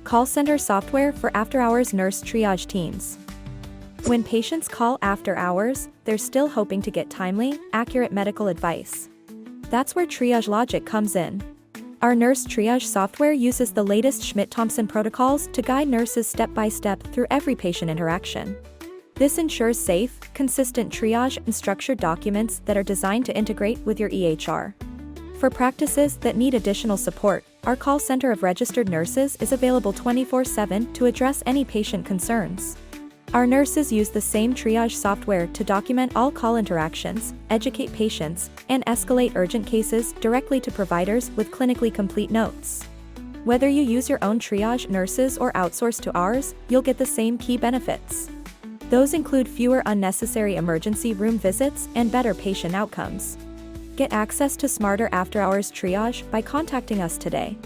call center software for after-hours nurse triage teams. When patients call after hours, they're still hoping to get timely, accurate medical advice. That's where TriageLogic comes in. Our nurse triage software uses the latest Schmitt-Thompson protocols to guide nurses step by step through every patient interaction. This ensures safe, consistent triage and structured documents that are designed to integrate with your EHR. For practices that need additional support, our call center of registered nurses is available 24/7 to address any patient concerns. Our nurses use the same triage software to document all call interactions, educate patients, and escalate urgent cases directly to providers with clinically complete notes. Whether you use your own triage nurses or outsource to ours, you'll get the same key benefits. Those include fewer unnecessary emergency room visits and better patient outcomes. Get access to smarter after-hours triage by contacting us today.